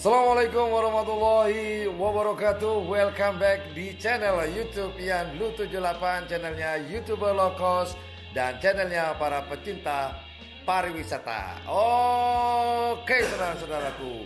Assalamualaikum warahmatullahi wabarakatuh. Welcome back di channel YouTube Ian Blue 78, channelnya YouTuber low cost dan channelnya para pecinta pariwisata. Oke, saudara-saudaraku,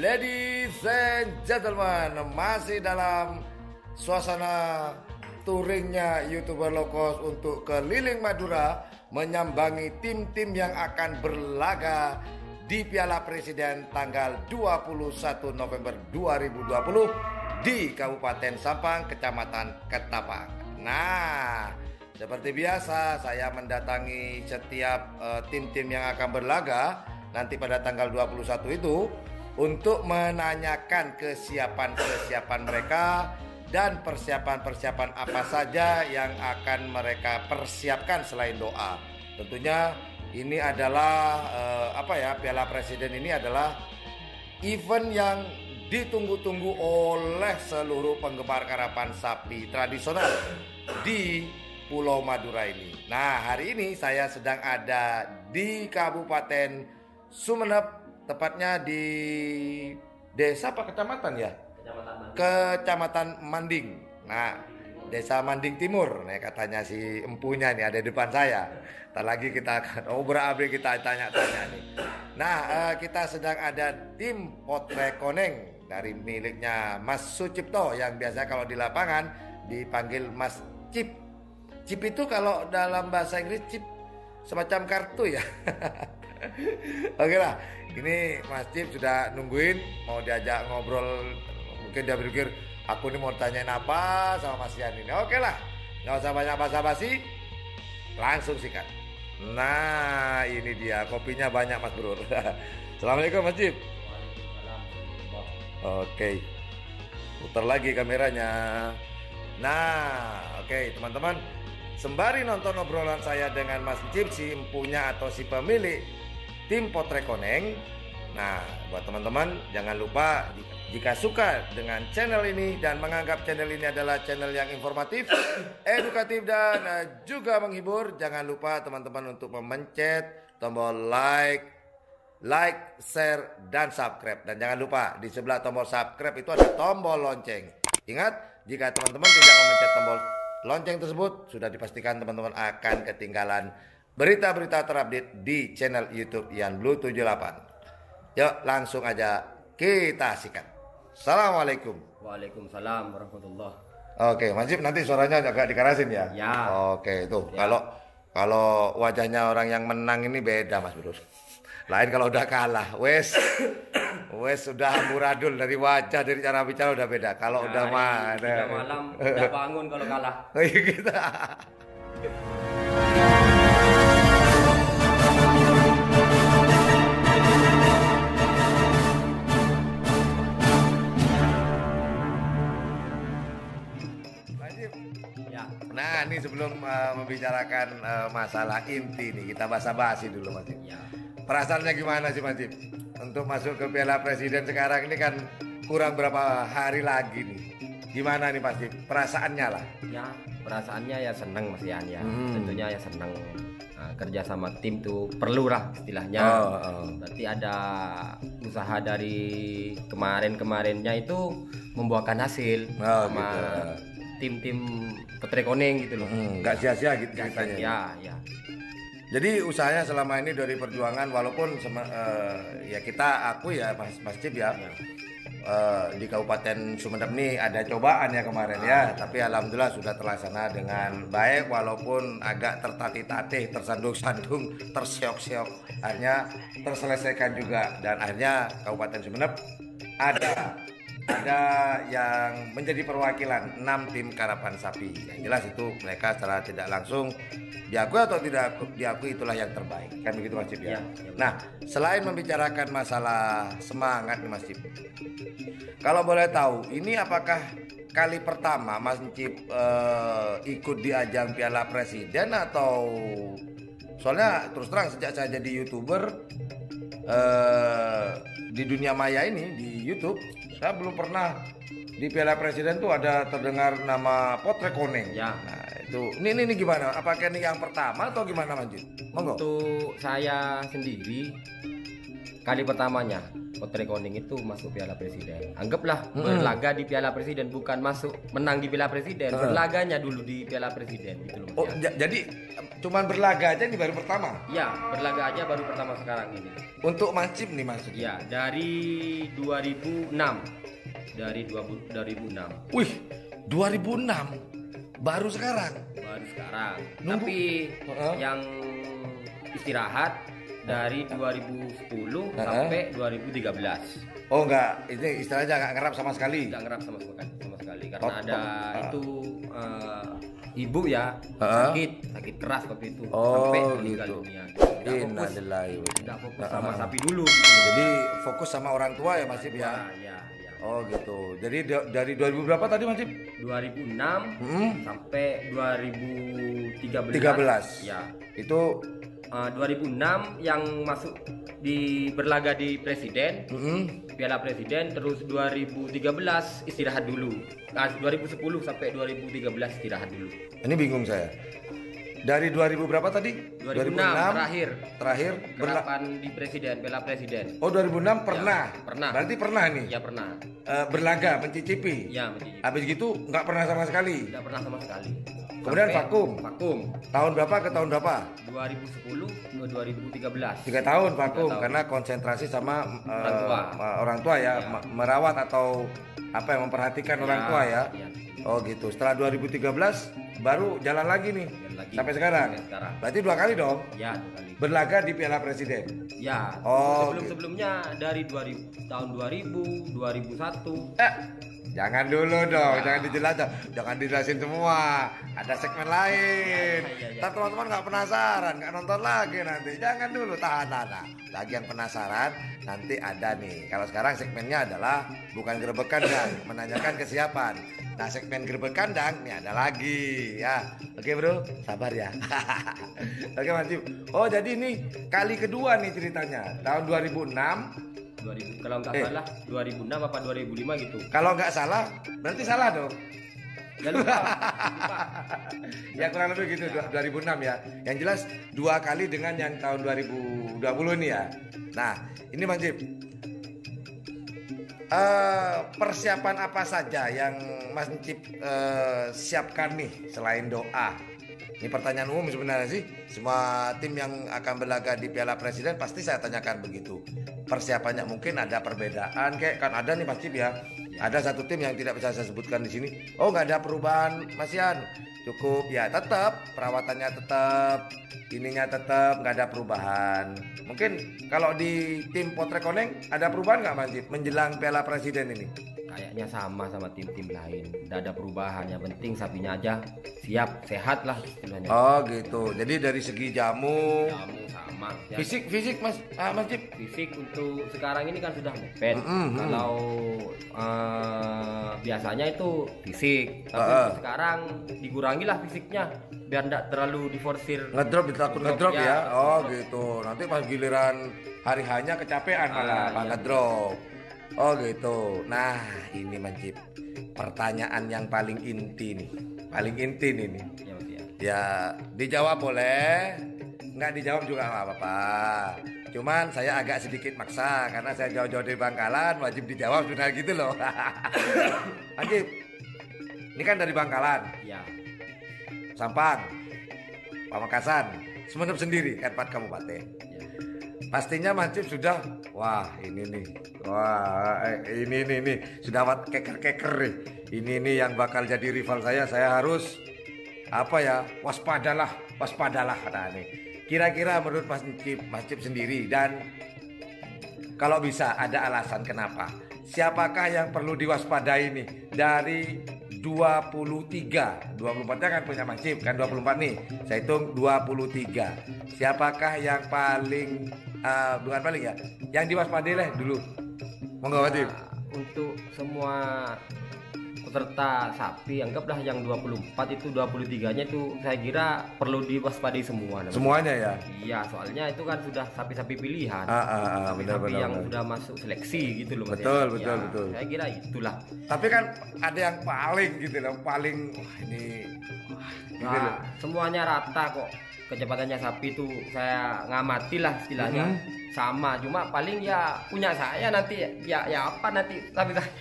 ladies and gentlemen, masih dalam suasana touringnya YouTuber low cost untuk keliling Madura menyambangi tim-tim yang akan berlaga di Piala Presiden tanggal 21 November 2020 di Kabupaten Sampang, Kecamatan Ketapang. Nah, seperti biasa saya mendatangi setiap tim-tim yang akan berlaga nanti pada tanggal 21 itu untuk menanyakan kesiapan mereka dan persiapan apa saja yang akan mereka persiapkan selain doa. Tentunya ini adalah Piala Presiden ini adalah event yang ditunggu-tunggu oleh seluruh penggemar karapan sapi tradisional di Pulau Madura ini. Nah, hari ini saya sedang ada di Kabupaten Sumeneb, tepatnya di desa apa kecamatan ya? Kecamatan Manding. Nah, Desa Manding Timur, nih katanya si empunya nih ada di depan saya. Ntar lagi kita akan obrol-abrik, kita tanya-tanya nih. Nah, kita sedang ada tim Potrek Koneng dari miliknya Mas Sucipto yang biasa kalau di lapangan dipanggil Mas Cip. Cip itu kalau dalam bahasa Inggris Cip semacam kartu ya. Oke lah, ini Mas Cip sudah nungguin mau diajak ngobrol. Mungkin dia berpikir aku ini mau tanyain apa sama Mas Yan ini. Oke lah, nggak usah banyak basa-basi, langsung sikat. Nah, ini dia kopinya banyak Mas Bro. Assalamualaikum Mas Cip. Oke, putar lagi kameranya. Nah, oke teman-teman, sembari nonton obrolan saya dengan Mas Cip, si empunya atau si pemilik tim Potrek Koneng. Nah, buat teman-teman jangan lupa jika suka dengan channel ini dan menganggap channel ini adalah channel yang informatif, edukatif dan juga menghibur, jangan lupa teman-teman untuk memencet tombol like, share dan subscribe. Dan jangan lupa di sebelah tombol subscribe itu ada tombol lonceng. Ingat, jika teman-teman tidak memencet tombol lonceng tersebut, sudah dipastikan teman-teman akan ketinggalan berita-berita terupdate di channel YouTube Ian Blue 78. Yuk langsung aja kita sikat. Assalamualaikum. Waalaikumsalam warahmatullah. Oke, Mas Cip, nanti suaranya agak dikerasin ya. Ya. Oke, tuh. Ya. Kalau wajahnya orang yang menang ini beda Mas Bro. Lain kalau udah kalah. Wes sudah amburadul dari wajah, dari cara bicara udah beda. Kalau udah malam udah bangun kalau kalah. Kita. Nah, ini sebelum membicarakan masalah inti nih, kita basa-basi dulu Mas Cip. Ya. Perasaannya gimana sih Mas Cip? Untuk masuk ke Piala Presiden sekarang ini kan kurang berapa hari lagi nih. Gimana nih Mas Cip? Perasaannya lah. Ya, perasaannya ya seneng Mas Yan ya. Tentunya ya seneng. Kerja sama tim tuh perlu lah istilahnya. Berarti ada usaha dari kemarinnya itu membuahkan hasil sama gitu. Tim-tim Potrek Koneng gitu loh. Nggak sia-sia gitu ceritanya. Ya. Jadi usahanya selama ini dari perjuangan, walaupun aku ya Mas Cip ya. Di Kabupaten Sumeneb ini ada cobaan ya kemarin ya, tapi alhamdulillah sudah terlaksana dengan baik walaupun agak tertatih-tatih, tersandung-sandung, terseok-seok, akhirnya terselesaikan juga dan akhirnya Kabupaten Sumeneb ada ada yang menjadi perwakilan 6 tim karapan sapi. Yang jelas itu mereka secara tidak langsung diakui atau tidak diakui itulah yang terbaik. Kan begitu Mas Cip ya. Nah, selain membicarakan masalah semangat nih Mas Cip, kalau boleh tahu, ini apakah kali pertama Mas Cip ikut di ajang Piala Presiden atau soalnya terus terang sejak saya jadi YouTuber di dunia maya ini di YouTube, saya belum pernah di Piala Presiden tuh ada terdengar nama Potrek Koneng. Ya. Nah, itu ini gimana? Apakah ini yang pertama atau gimana Mas Cip? Monggo. Untuk saya sendiri kali pertamanya Potrek Koneng itu masuk Piala Presiden. Anggaplah berlaga di Piala Presiden, bukan masuk menang di Piala Presiden, berlaganya dulu di Piala Presiden gitu loh. Oh, jadi cuman berlaga aja ini baru pertama? Ya, berlaga aja baru pertama sekarang ini. Untuk Mas Cip nih maksudnya? Ya, dari 2006. Dari 2006. Wih, 2006 baru sekarang. Baru sekarang. Nunggu. Tapi yang istirahat dari 2010 sampai 2013. Oh enggak, ini istilahnya enggak ngerap sama sekali. Enggak ngerap sama sekali karena ada itu ibu ya sakit keras waktu itu sampai meninggal dunia. Enggak fokus sama sapi dulu gitu. Jadi fokus sama orang tua ya Mas Cip ya. Ya. Oh gitu. Jadi dari 2000 berapa tadi Mas Cip? 2006 sampai 2013. 13. Ya. Itu 2006 yang masuk di berlaga di Presiden, Piala Presiden, terus 2013 istirahat dulu. 2010 sampai 2013 istirahat dulu. Ini bingung saya. Dari 2000 berapa tadi? 2006 terakhir kerapan di Presiden, Piala Presiden. Oh 2006 pernah? Ya, pernah. Berarti pernah nih? Ya pernah. Berlaga, mencicipi? Ya mencicipi. Habis gitu nggak pernah sama sekali? Nggak pernah sama sekali. Kemudian vakum? Vakum. Tahun berapa ke tahun berapa? 2010 ke 2013. 3 tahun vakum 3 tahun. karena konsentrasi sama orang tua ya, Ya. merawat atau apa yang memperhatikan orang tua ya. Ya. Oh gitu. Setelah 2013 baru jalan lagi nih. Sampai sekarang. Berarti 2 kali dong. Ya, 2 kali. Berlaga di Piala Presiden. Ya. Oh, sebelumnya dari 2000 tahun 2000, 2001. Jangan dulu dong, jangan dijelasin, jangan dijelasin semua. Ada segmen lain. Ntar teman-teman nggak penasaran, nggak nonton lagi nanti. Jangan dulu, tahan. Lagi yang penasaran, nanti ada nih. Kalau sekarang segmennya adalah bukan gerebek kandang, menanyakan kesiapan. Nah segmen gerebek kandang nih ada lagi ya. Oke bro, sabar ya. Oke Mas Cip. Oh jadi ini kali kedua nih ceritanya. Tahun 2006. 2000 kalau nggak salah 2006 apa 2005 gitu. Kalau nggak salah berarti salah dong. Ya lupa. Ya kurang lebih gitu 2006 ya. Yang jelas 2 kali dengan yang tahun 2020 nih ya. Nah ini Mas Cip, persiapan apa saja yang Mas Cip siapkan nih selain doa? Ini pertanyaan umum sebenarnya sih. Semua tim yang akan berlaga di Piala Presiden pasti saya tanyakan begitu. Persiapannya mungkin ada perbedaan, kayak kan ada nih Mas Cip ya. Ada satu tim yang tidak bisa saya sebutkan di sini. Oh nggak ada perubahan Mas Yan. Cukup ya tetap perawatannya tetap, ininya tetap nggak ada perubahan. Mungkin kalau di tim Potrek Koneng ada perubahan nggak Mas Cip menjelang Piala Presiden ini? Kayaknya sama tim-tim lain. Tidak ada perubahan. Yang penting sapinya aja siap, sehat lah istilahnya. Oh gitu. Jadi dari segi jamu sama. Ya. Fisik Mas Cip. Fisik untuk sekarang ini kan sudah mepet. Kalau biasanya itu fisik, tapi untuk sekarang dikurangilah fisiknya biar tidak terlalu diforsir. Takut ngedrop ya. Oh gitu. Nanti pas giliran hari hanya kecapean malah ngedrop. Oh gitu. Nah ini Mas Cip, pertanyaan yang paling inti nih. Paling inti nih. Ya dijawab boleh, nggak dijawab juga nggak apa-apa. Cuman saya agak sedikit maksa karena saya jauh-jauh dari Bangkalan, wajib dijawab sudah gitu loh. Mas Cip, ini kan dari Bangkalan. Ya. Sampang, Pamekasan, Sumeneb sendiri kan 4 kabupaten. Pastinya Mas Cip sudah, wah ini nih sudah keker nih. Ini nih yang bakal jadi rival saya harus waspadalah nah nih. Kira-kira menurut Mas Cip sendiri, dan kalau bisa ada alasan kenapa siapakah yang perlu diwaspadai nih dari 23? 24-nya kan punya Mas Cip, kan 24 nih. Saya hitung 23. Siapakah yang paling bukan paling ya, yang diwaspadai lah dulu. Monggo Mas Cip. Untuk semua peserta sapi, anggaplah yang 24 itu 23-nya itu saya kira perlu diwaspadai semua namanya. Semuanya ya? Iya, soalnya itu kan sudah sapi-sapi pilihan. Sapi-sapi yang sudah masuk seleksi gitu loh Mas. Betul, ya. betul, betul. Saya kira itulah. Tapi kan ada yang paling gitu loh, paling ini gitu loh. Semuanya rata kok. Kecepatannya sapi itu saya ngamati lah istilahnya sama, cuma paling ya punya saya nanti ya apa nanti sapi saya.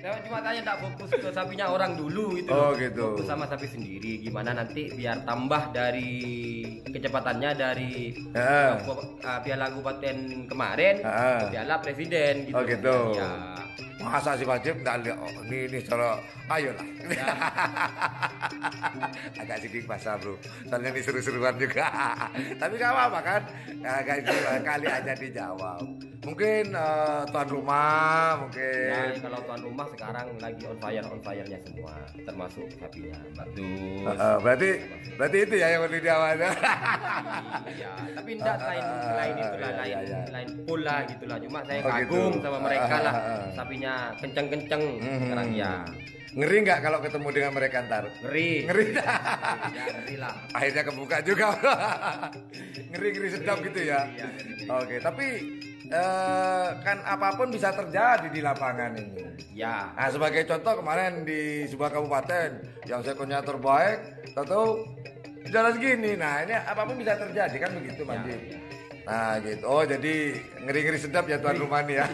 Saya cuma tanya tak fokus ke sapinya orang dulu gitu. Gitu. Fokus sama sapi sendiri gimana nanti biar tambah dari kecepatannya dari piala kabupaten kemarin ke piala presiden gitu. Gitu. Ya. Masa sih wajib nggak lihat ini cara ayolah. Ya. Agak sedikit basah bro, soalnya ini seru-seruan juga. Tapi gak apa-apa kan, agak kali aja dijawab. Mungkin tuan rumah mungkin. Ya, kalau tuan rumah sekarang lagi on fire-nya semua, termasuk sapinya bagus. Berarti itu ya yang perlu dijawab. Iya, tapi enggak lain itulah lain pula gitulah. Cuma saya kagum sama mereka lah, sapinya kenceng-kenceng sekarang ya. Ngeri nggak kalau ketemu dengan mereka ntar? Ngeri. Ya, ngeri lah. Akhirnya kebuka juga. ngeri sedap gitu ya. Iya, Oke, tapi kan apapun bisa terjadi di lapangan ini. Ya. Nah, sebagai contoh kemarin di sebuah kabupaten yang sekonnya terbaik, tahu jalan segini. Nah, ini apapun bisa terjadi kan begitu, Mas. Ya. Nah gitu. Oh jadi ngeri-ngeri sedap ya tuan rumah nih ya.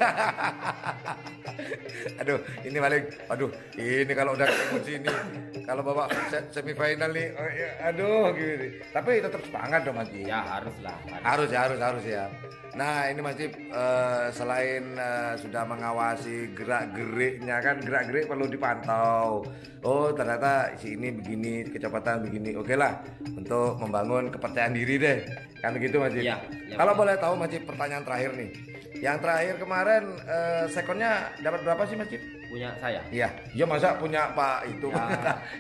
Aduh ini paling. Aduh ini kalau udah ketemu sini, kalau bawa semifinal nih, oh, ya, aduh gitu. Tapi tetap semangat dong Mas. Ya harus lah. Harus ya. Nah ini Mas Cip, selain sudah mengawasi gerak-geriknya kan, gerak-gerik perlu dipantau. Oh ternyata si ini begini, kecepatan begini. Oke lah untuk membangun kepercayaan diri deh. Kan begitu Mas Cip. Ya, kalau boleh tahu Mas Cip, pertanyaan terakhir nih. Yang terakhir kemarin sekonnya dapat berapa sih Mas Cip? Punya saya. Iya. Ya masa punya Pak itu.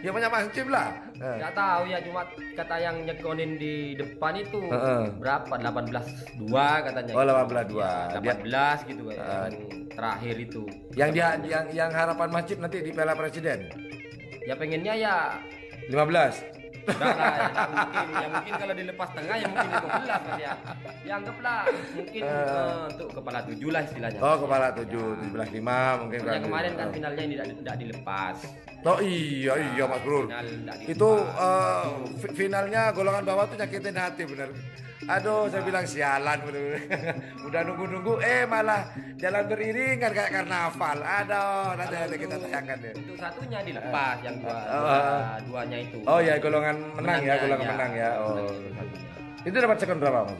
Ya punya Mas Cip lah. Enggak tahu ya, cuma kata yang nyekonin di depan itu berapa? 18.2 katanya. Oh 18.2. Ya, 18 gitu yang terakhir itu. Yang harapan Mas Cip nanti di Piala Presiden. Ya pengennya ya 15. Enggak lah, ya mungkin kalau dilepas tengah ya mungkin 15 Mas ya. Ya anggaplah mungkin untuk kepala 7 lah istilahnya. Oh, kepala 7, 17.5 mungkin kan. Yang kemarin kan finalnya tidak dilepas. Oh iya Mas Bro. Itu finalnya golongan bawah tuh nyakitin hati bener. Aduh, saya bilang sialan bener. Udah nunggu malah jalan beriringan kayak karnaval. Aduh, nanti kita tayangkan ya. Untuk satunya dilepas, yang duanya itu. Oh ya, golongan menang ya, golongan menang ya. Oh. Itu dapat sekon berapa Mas?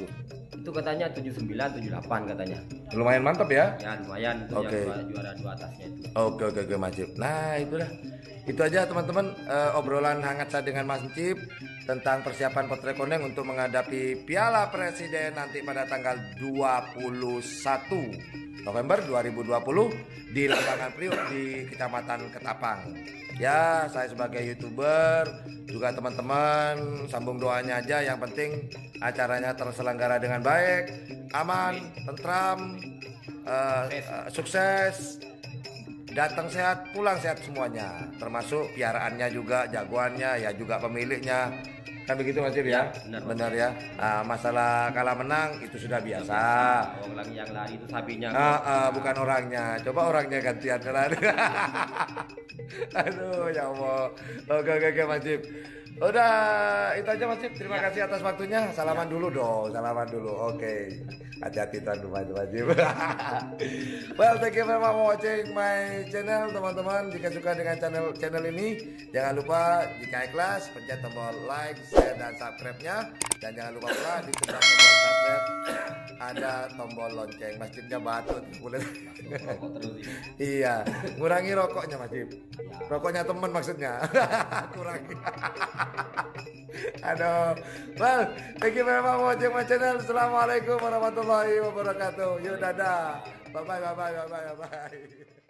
Itu katanya 79, 78 katanya. Lumayan mantap ya? Ya lumayan untuk yang juara 2 atasnya itu. Oke Mas Cip. Nah itulah. Itu aja teman-teman obrolan hangat saya dengan Mas Cip tentang persiapan Potret Koneng untuk menghadapi Piala Presiden nanti pada tanggal 21 November 2020 di lapangan Priok di Kecamatan Ketapang. Ya, saya sebagai YouTuber juga teman-teman sambung doanya aja, yang penting acaranya terselenggara dengan baik, aman, tentram, sukses, datang sehat, pulang sehat semuanya, termasuk piaraannya juga, jagoannya, ya juga pemiliknya. Kan begitu Mas Cip ya? Benar ya. Nah, masalah kalah menang itu sudah biasa. Orang yang lari itu sapinya. Bukan orangnya. Coba orangnya gantian lari. Aduh ya Allah. Oke Mas Cip. Udah itu aja Mas Cip. Terima kasih atas waktunya. Salaman dulu dong. Salaman dulu. Oke. Hati-hati tuan rumah Mas Cip. Well, thank you very much for watching my channel teman-teman. Jika suka dengan channel ini, jangan lupa jika ikhlas pencet tombol like, share dan subscribe-nya, dan jangan lupa pula di sebelah tombol subscribe ada tombol lonceng. Masjidnya batu boleh. Rokok terus ini. Iya, ngurangi rokoknya Masjid. Ya. Rokoknya teman maksudnya. Kurangi. Aduh. Well, thank you very much for watching my channel. Assalamualaikum warahmatullahi wabarakatuh. Yuk dadah. Bye bye.